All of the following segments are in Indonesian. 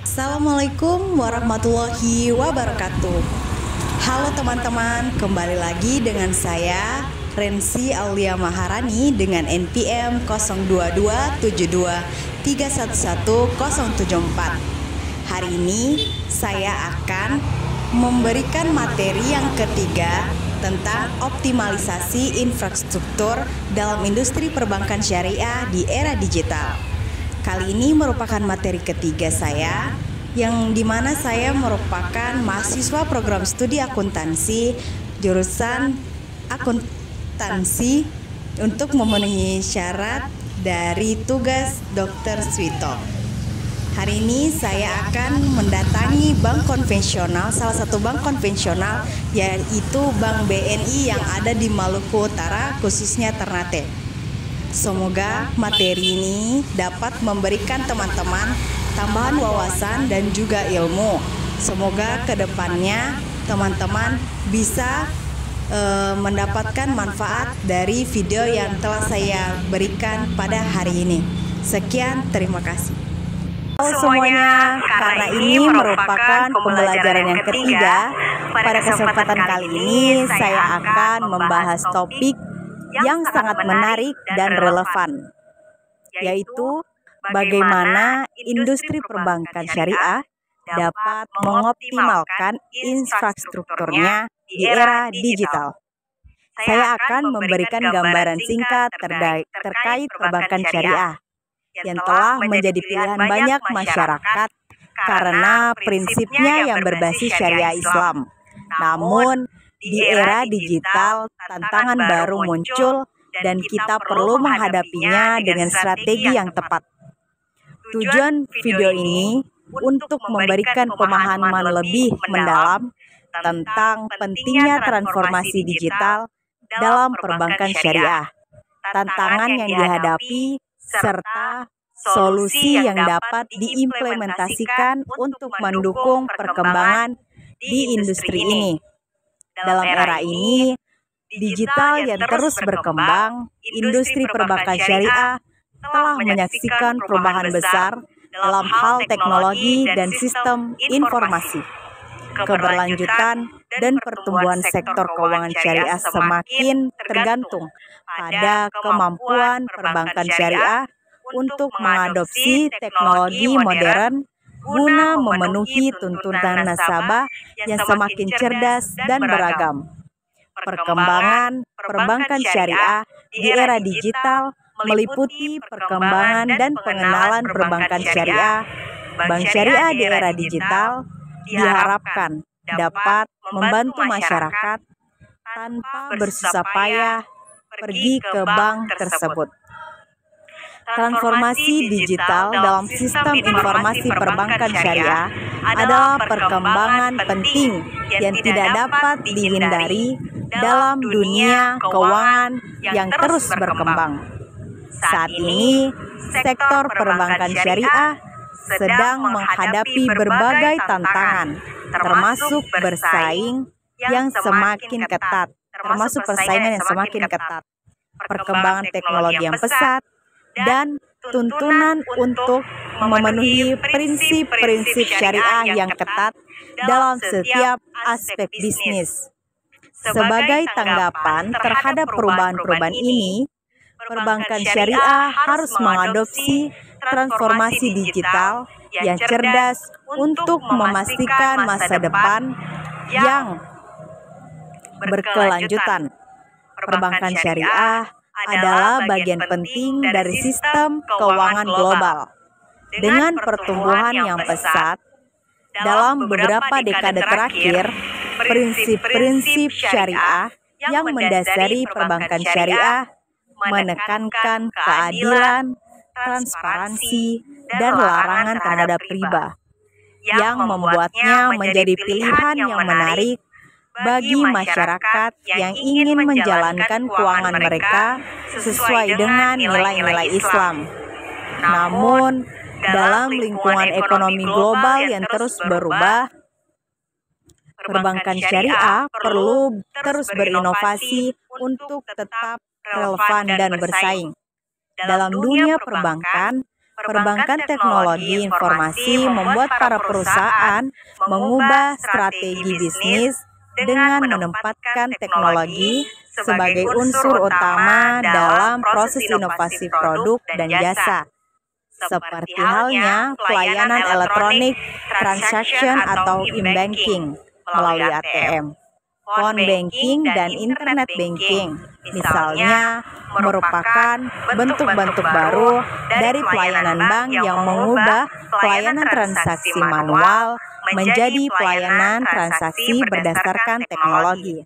Assalamualaikum warahmatullahi wabarakatuh. Halo teman-teman, kembali lagi dengan saya Rensi Aulia Maharani dengan NPM 022723111074. Hari ini saya akan memberikan materi yang ketiga tentang optimalisasi infrastruktur dalam industri perbankan syariah di era digital. Kali ini merupakan materi ketiga saya, yang dimana saya merupakan mahasiswa program studi akuntansi jurusan akuntansi untuk memenuhi syarat dari tugas Dr. Swito. Hari ini saya akan mendatangi bank konvensional, salah satu bank konvensional yaitu Bank BNI yang ada di Maluku Utara, khususnya Ternate. Semoga materi ini dapat memberikan teman-teman tambahan wawasan dan juga ilmu. Semoga kedepannya teman-teman bisa mendapatkan manfaat dari video yang telah saya berikan pada hari ini. Sekian, terima kasih. Halo semuanya, karena ini merupakan pembelajaran yang ketiga, pada kesempatan kali ini saya akan membahas topik yang sangat menarik dan relevan, yaitu bagaimana industri perbankan syariah dapat mengoptimalkan infrastrukturnya di era digital. Saya akan memberikan gambaran singkat terkait perbankan syariah yang telah menjadi pilihan banyak masyarakat karena prinsipnya yang berbasis syariah Islam. Namun, di era digital, tantangan baru muncul dan kita perlu menghadapinya dengan strategi yang tepat. Tujuan video ini untuk memberikan pemahaman lebih mendalam tentang pentingnya transformasi digital dalam perbankan syariah, tantangan yang dihadapi, serta solusi yang dapat diimplementasikan untuk mendukung perkembangan di industri ini. Dalam era ini, digital yang terus berkembang, industri perbankan syariah telah menyaksikan perubahan besar dalam hal teknologi dan sistem informasi. Keberlanjutan dan pertumbuhan sektor keuangan syariah semakin tergantung pada kemampuan perbankan syariah untuk mengadopsi teknologi modern guna memenuhi tuntutan nasabah yang semakin cerdas dan beragam. Perkembangan perbankan syariah di era digital meliputi perkembangan dan pengenalan perbankan syariah. Bank syariah di era digital diharapkan dapat membantu masyarakat tanpa bersusah payah pergi ke bank tersebut. Transformasi digital dalam sistem informasi perbankan syariah adalah perkembangan penting yang tidak dapat dihindari dalam dunia keuangan yang terus berkembang. Saat ini, sektor perbankan syariah sedang menghadapi berbagai tantangan, termasuk persaingan yang semakin ketat, perkembangan teknologi yang pesat, dan tuntunan untuk memenuhi prinsip-prinsip syariah yang ketat dalam setiap aspek bisnis. Sebagai tanggapan terhadap perubahan-perubahan ini, perbankan syariah harus mengadopsi transformasi digital yang cerdas untuk memastikan masa depan yang berkelanjutan. Perbankan syariah adalah bagian penting dari sistem keuangan global. Dengan pertumbuhan yang pesat dalam beberapa dekade terakhir, prinsip-prinsip syariah yang mendasari perbankan syariah menekankan keadilan, transparansi, dan larangan terhadap riba, yang membuatnya menjadi pilihan yang menarik bagi masyarakat yang ingin menjalankan keuangan mereka sesuai dengan nilai-nilai Islam. Namun, dalam lingkungan ekonomi global yang terus berubah, perbankan syariah perlu terus berinovasi untuk tetap relevan dan bersaing. Dalam dunia perbankan, Perbankan teknologi informasi membuat para perusahaan mengubah strategi bisnis dengan menempatkan teknologi sebagai unsur utama dalam proses inovasi produk dan jasa. Seperti halnya pelayanan elektronik, transaction atau e-banking melalui ATM, phone banking, dan internet banking, misalnya, merupakan bentuk-bentuk baru dari pelayanan bank yang mengubah pelayanan transaksi manual menjadi pelayanan transaksi berdasarkan teknologi.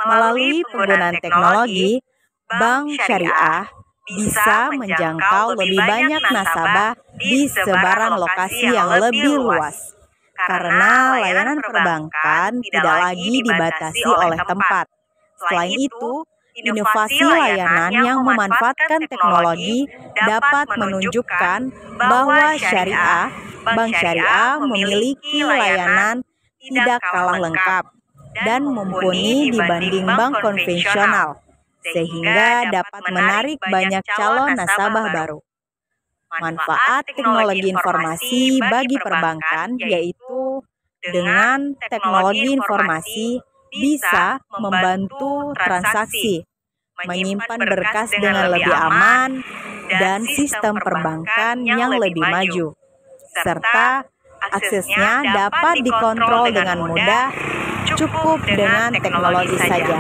Melalui penggunaan teknologi, bank syariah bisa menjangkau lebih banyak nasabah di sebaran lokasi yang lebih luas, karena layanan perbankan tidak lagi dibatasi oleh tempat. Selain itu, inovasi layanan yang memanfaatkan teknologi dapat menunjukkan bahwa bank syariah memiliki layanan tidak kalah lengkap dan mumpuni dibanding bank konvensional, sehingga dapat menarik banyak calon nasabah baru. Manfaat teknologi informasi bagi perbankan yaitu dengan teknologi informasi bisa membantu transaksi, menyimpan berkas dengan lebih aman, dan sistem perbankan yang lebih maju, serta aksesnya dapat dikontrol dengan mudah, cukup dengan teknologi saja.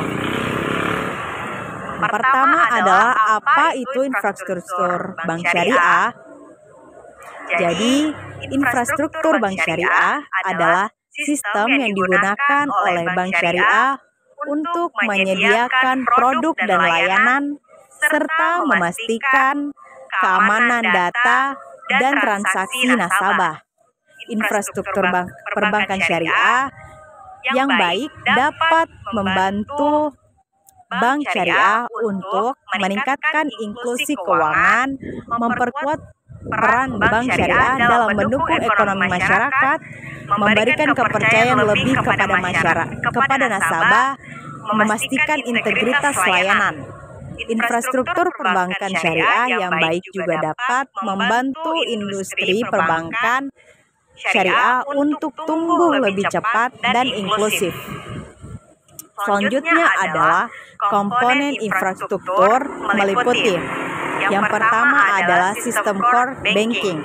Pertama adalah apa itu infrastruktur bank syariah. Jadi, infrastruktur bank syariah adalah sistem yang digunakan oleh bank syariah untuk menyediakan produk dan layanan serta memastikan keamanan data dan transaksi nasabah. Infrastruktur perbankan syariah yang baik dapat membantu bank syariah untuk meningkatkan inklusi keuangan, memperkuat peran bank syariah dalam mendukung ekonomi masyarakat, memberikan kepercayaan lebih kepada nasabah, memastikan integritas layanan. Infrastruktur perbankan syariah yang baik juga dapat membantu industri perbankan syariah untuk tumbuh lebih cepat dan inklusif. Selanjutnya adalah komponen infrastruktur meliputi. Yang pertama adalah sistem core banking.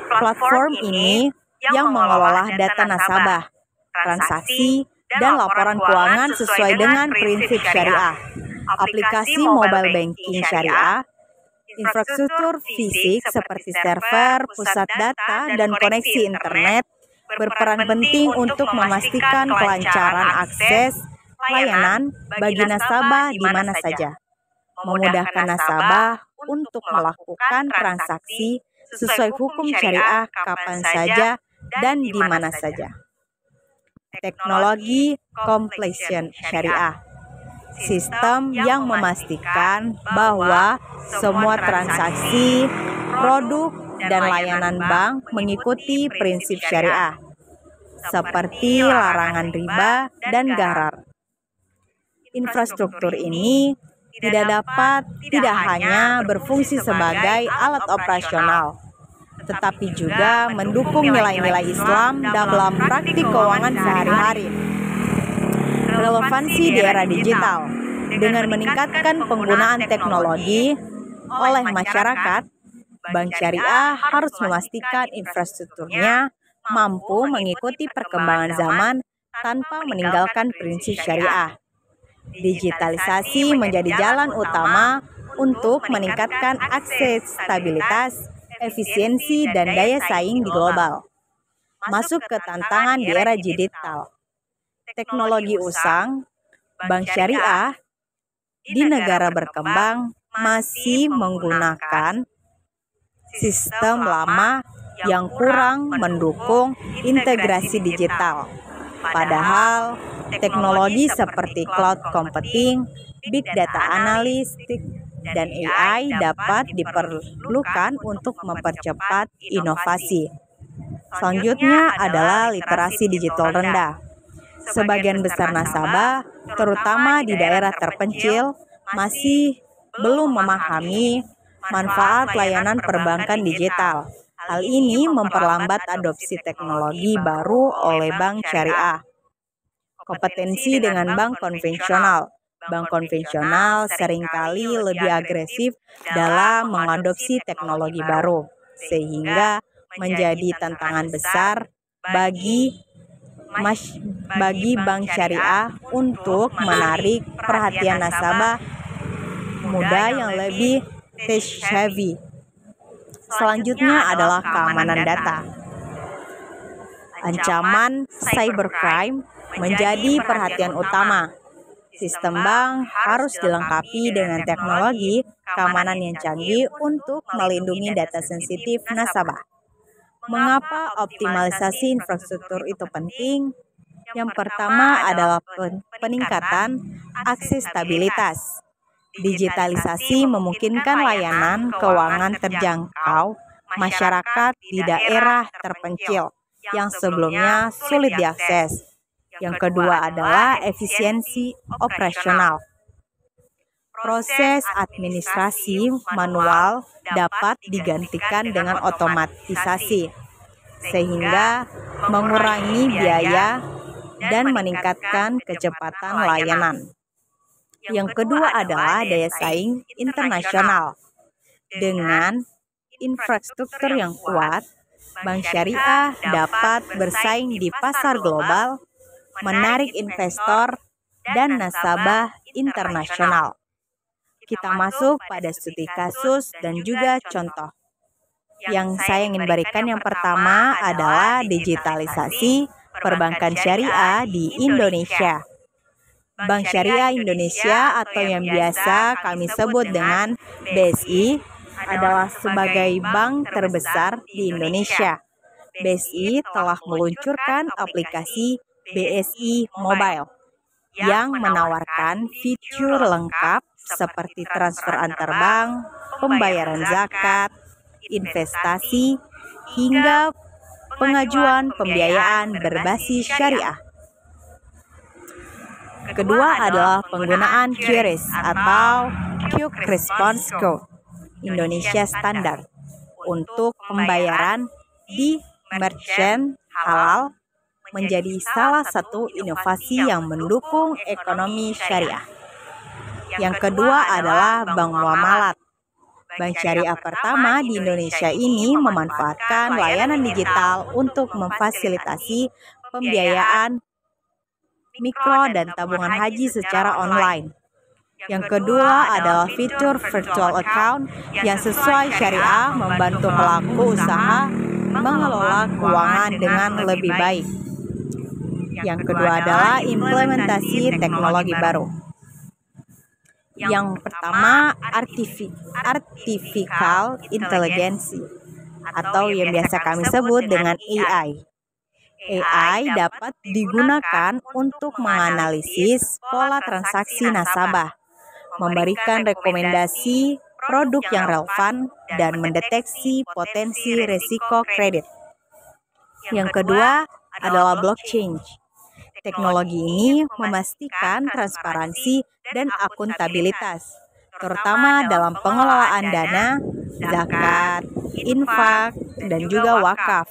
Platform ini yang mengelola data nasabah, transaksi, dan laporan keuangan sesuai dengan prinsip syariah. Aplikasi mobile banking syariah, infrastruktur fisik seperti server, pusat data, dan koneksi internet berperan penting untuk memastikan kelancaran akses layanan bagi nasabah di mana saja, memudahkan nasabah untuk melakukan transaksi sesuai hukum syariah kapan saja dan di mana saja. Teknologi completion syariah, sistem yang memastikan bahwa semua transaksi, produk, dan layanan bank mengikuti prinsip syariah, seperti larangan riba dan gharar. Infrastruktur ini tidak hanya berfungsi sebagai alat operasional, tetapi juga mendukung nilai-nilai Islam dalam praktik keuangan sehari-hari. Relevansi di era digital dengan meningkatkan penggunaan teknologi oleh masyarakat, bank syariah harus memastikan infrastrukturnya mampu mengikuti perkembangan zaman tanpa meninggalkan prinsip syariah. Digitalisasi menjadi jalan utama untuk meningkatkan akses, stabilitas, efisiensi, dan daya saing di global. Masuk ke tantangan di era digital. Teknologi usang, bank syariah di negara berkembang masih menggunakan sistem lama yang kurang mendukung integrasi digital. Padahal, teknologi seperti cloud computing, big data analytics, dan AI dapat diperlukan untuk mempercepat inovasi. Selanjutnya adalah literasi digital rendah. Sebagian besar nasabah, terutama di daerah terpencil, masih belum memahami manfaat layanan perbankan digital. Hal ini memperlambat adopsi teknologi baru oleh bank syariah. Kompetensi dengan bank konvensional. Bank konvensional seringkali lebih agresif dalam mengadopsi teknologi baru, sehingga menjadi tantangan besar bagi bank syariah untuk menarik perhatian nasabah muda yang lebih tech-savvy. Selanjutnya adalah keamanan data. Ancaman cybercrime menjadi perhatian utama. Sistem bank harus dilengkapi dengan teknologi keamanan yang canggih untuk melindungi data sensitif nasabah. Mengapa optimalisasi infrastruktur itu penting? Yang pertama adalah peningkatan aksesibilitas. Digitalisasi memungkinkan layanan keuangan terjangkau masyarakat di daerah terpencil yang sebelumnya sulit diakses. Yang kedua adalah efisiensi operasional. Proses administrasi manual dapat digantikan dengan otomatisasi, sehingga mengurangi biaya dan meningkatkan kecepatan layanan. Yang kedua adalah daya saing internasional. Dengan infrastruktur yang kuat, bank syariah dapat bersaing di pasar global, menarik investor dan nasabah internasional. Kita masuk pada studi kasus dan juga contoh. Yang saya ingin berikan yang pertama adalah digitalisasi perbankan syariah di Indonesia. Bank Syariah Indonesia atau yang biasa kami sebut dengan BSI adalah sebagai bank terbesar di Indonesia. BSI telah meluncurkan aplikasi BSI Mobile yang menawarkan fitur lengkap seperti transfer antar bank, pembayaran zakat, investasi, hingga pengajuan pembiayaan berbasis syariah. Kedua adalah penggunaan QRIS atau Quick Response Code Indonesia Standard untuk pembayaran di merchant halal menjadi salah satu inovasi yang mendukung ekonomi syariah. Yang kedua adalah Bank Muamalat. Bank syariah pertama di Indonesia ini memanfaatkan layanan digital untuk memfasilitasi pembiayaan mikro dan tabungan haji secara online. Yang kedua adalah fitur virtual account yang sesuai syariah membantu pelaku usaha mengelola keuangan dengan lebih baik. Yang kedua adalah implementasi teknologi baru. Yang pertama, artificial intelligence atau yang biasa kami sebut dengan AI. AI dapat digunakan untuk menganalisis pola transaksi nasabah, memberikan rekomendasi produk yang relevan, dan mendeteksi potensi risiko kredit. Yang kedua adalah blockchain. Teknologi ini memastikan transparansi dan akuntabilitas, terutama dalam pengelolaan dana, zakat, infak, dan juga wakaf.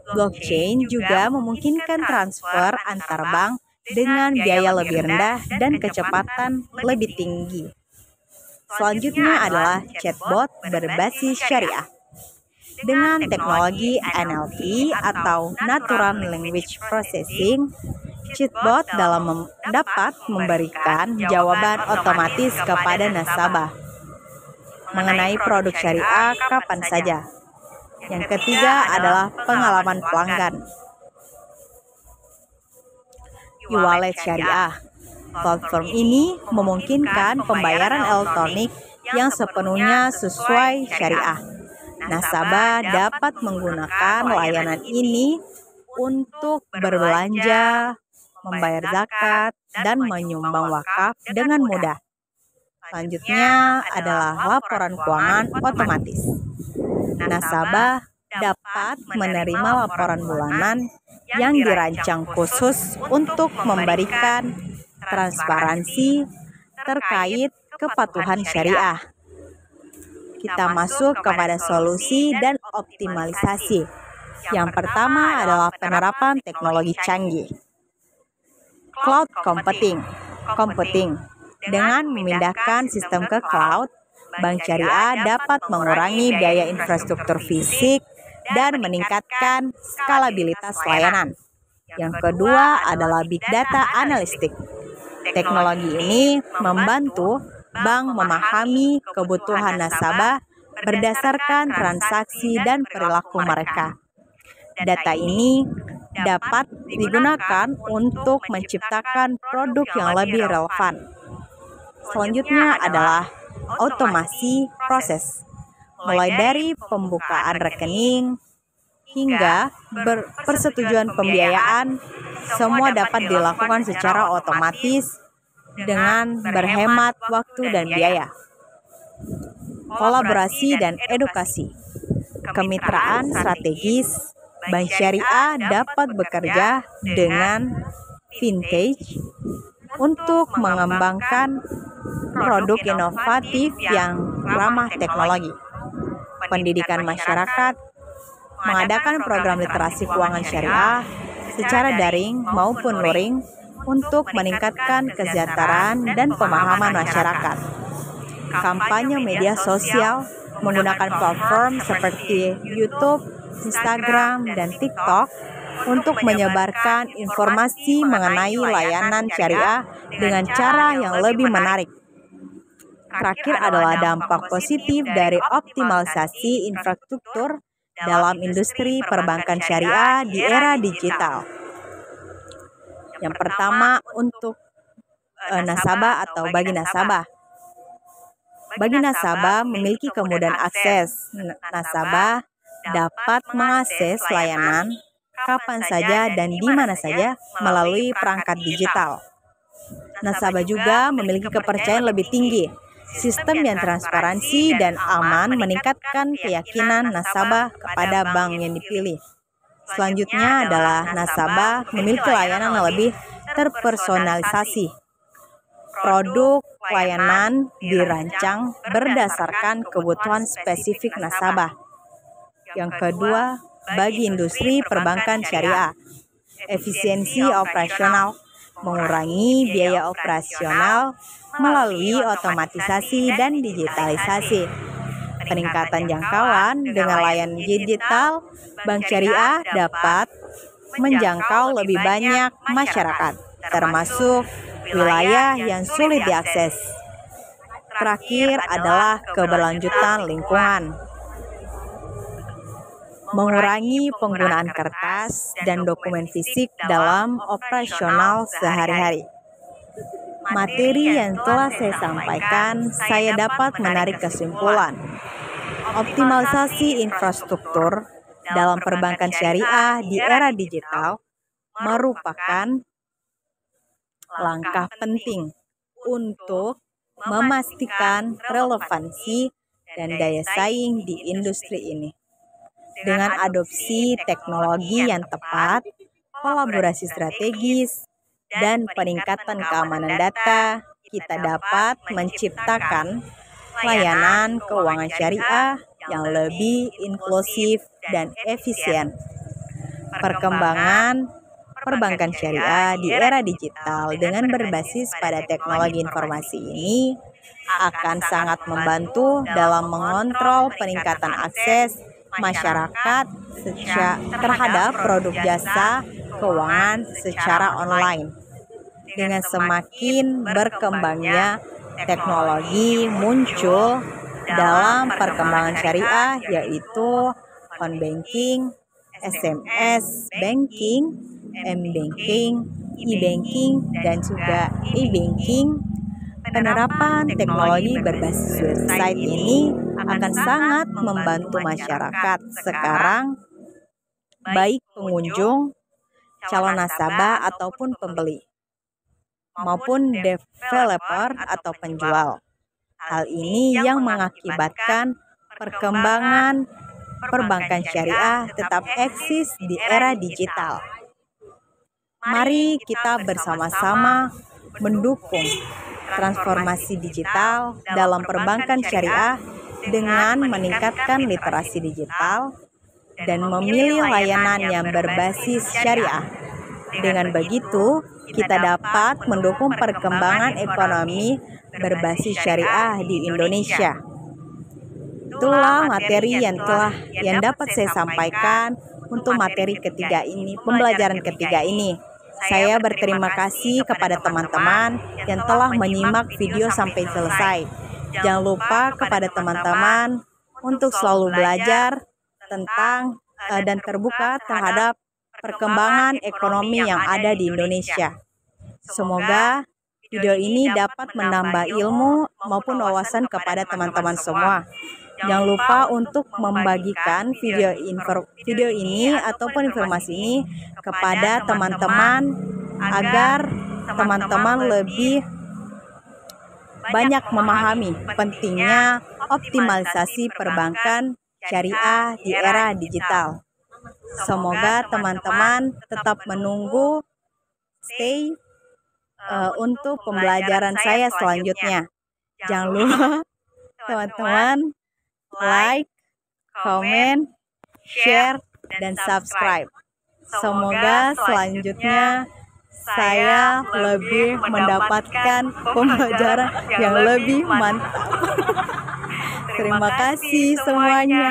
Blockchain juga memungkinkan transfer antar bank dengan biaya lebih rendah dan kecepatan lebih tinggi. Selanjutnya adalah chatbot berbasis syariah. Dengan teknologi NLP atau Natural Language Processing, chatbot dapat memberikan jawaban otomatis kepada nasabah mengenai produk syariah kapan saja. Yang ketiga adalah pengalaman pelanggan. E-wallet syariah. Platform ini memungkinkan pembayaran elektronik yang sepenuhnya sesuai syariah. Nasabah dapat menggunakan layanan ini untuk berbelanja, membayar zakat, dan menyumbang wakaf dengan mudah. Selanjutnya adalah laporan keuangan otomatis. Nasabah dapat menerima laporan bulanan yang dirancang khusus untuk memberikan transparansi terkait kepatuhan syariah. kita masuk kepada solusi dan optimalisasi. Yang pertama adalah penerapan teknologi canggih. Cloud computing. Dengan memindahkan sistem ke cloud, Bank Syariah dapat mengurangi biaya infrastruktur fisik dan meningkatkan skalabilitas layanan. Yang kedua adalah Big Data Analytics. Teknologi ini membantu bank memahami kebutuhan nasabah berdasarkan transaksi dan perilaku mereka. Data ini dapat digunakan untuk menciptakan produk yang lebih relevan. Selanjutnya adalah otomasi proses. Mulai dari pembukaan rekening hingga persetujuan pembiayaan, semua dapat dilakukan secara otomatis dengan berhemat waktu dan biaya. Kolaborasi dan edukasi. Kemitraan strategis. Bank Syariah dapat bekerja dengan Vintage untuk mengembangkan produk inovatif yang ramah teknologi. Pendidikan masyarakat, mengadakan program literasi keuangan syariah secara daring maupun luring untuk meningkatkan kesejahteraan dan pemahaman masyarakat. Kampanye media sosial menggunakan platform seperti YouTube, Instagram, dan TikTok untuk menyebarkan informasi mengenai layanan syariah dengan cara yang lebih menarik. Terakhir adalah dampak positif dari optimalisasi infrastruktur dalam industri perbankan syariah di era digital. Yang pertama untuk nasabah atau bagi nasabah. Bagi nasabah memiliki kemudahan akses. Nasabah dapat mengakses layanan kapan saja dan di mana saja melalui perangkat digital. Nasabah juga memiliki kepercayaan lebih tinggi. Sistem yang transparansi dan aman meningkatkan keyakinan nasabah kepada bank yang dipilih. Selanjutnya adalah nasabah memiliki layanan yang lebih terpersonalisasi. Produk layanan dirancang berdasarkan kebutuhan spesifik nasabah. Yang kedua, bagi industri perbankan syariah, efisiensi operasional, mengurangi biaya operasional melalui otomatisasi dan digitalisasi. Peningkatan jangkauan dengan layanan digital, Bank Syariah dapat menjangkau lebih banyak masyarakat, termasuk wilayah yang sulit diakses. Terakhir adalah keberlanjutan lingkungan. Mengurangi penggunaan kertas dan dokumen fisik dalam operasional sehari-hari. Materi yang telah saya sampaikan, saya dapat menarik kesimpulan. Optimalisasi infrastruktur dalam perbankan syariah di era digital merupakan langkah penting untuk memastikan relevansi dan daya saing di industri ini. Dengan adopsi teknologi yang tepat, kolaborasi strategis, dan peningkatan keamanan data, kita dapat menciptakan layanan keuangan syariah yang lebih inklusif dan efisien. Perkembangan perbankan syariah di era digital dengan berbasis pada teknologi informasi ini akan sangat membantu dalam mengontrol peningkatan akses masyarakat terhadap produk jasa keuangan secara online. Dengan semakin berkembangnya teknologi muncul dalam perkembangan syariah, yaitu phone banking, SMS banking, m-banking, e-banking, dan juga e-banking. Penerapan teknologi berbasis website ini akan sangat membantu masyarakat sekarang, baik pengunjung, calon nasabah ataupun pembeli, maupun developer atau penjual. Hal ini yang mengakibatkan perkembangan perbankan syariah tetap eksis di era digital. Mari kita bersama-sama mendukung transformasi digital dalam perbankan syariah dengan meningkatkan literasi digital dan memilih layanan yang berbasis syariah. Dengan begitu, kita dapat mendukung perkembangan ekonomi berbasis syariah di Indonesia. Itulah materi yang dapat saya sampaikan untuk materi ketiga ini, pembelajaran ketiga ini. Saya berterima kasih kepada teman-teman yang telah menyimak video sampai selesai. Jangan lupa kepada teman-teman untuk selalu belajar tentang dan terbuka terhadap perkembangan ekonomi yang ada di Indonesia. Semoga video ini dapat menambah ilmu maupun wawasan kepada teman-teman semua. Jangan lupa untuk membagikan video ini ataupun informasi ini kepada teman-teman agar teman-teman lebih banyak memahami pentingnya optimalisasi perbankan syariah di era digital. Semoga teman-teman tetap menunggu untuk pembelajaran saya selanjutnya. Jangan lupa teman-teman like, comment, share, dan subscribe. Semoga selanjutnya saya lebih mendapatkan pembelajaran yang lebih mantap. Terima kasih semuanya.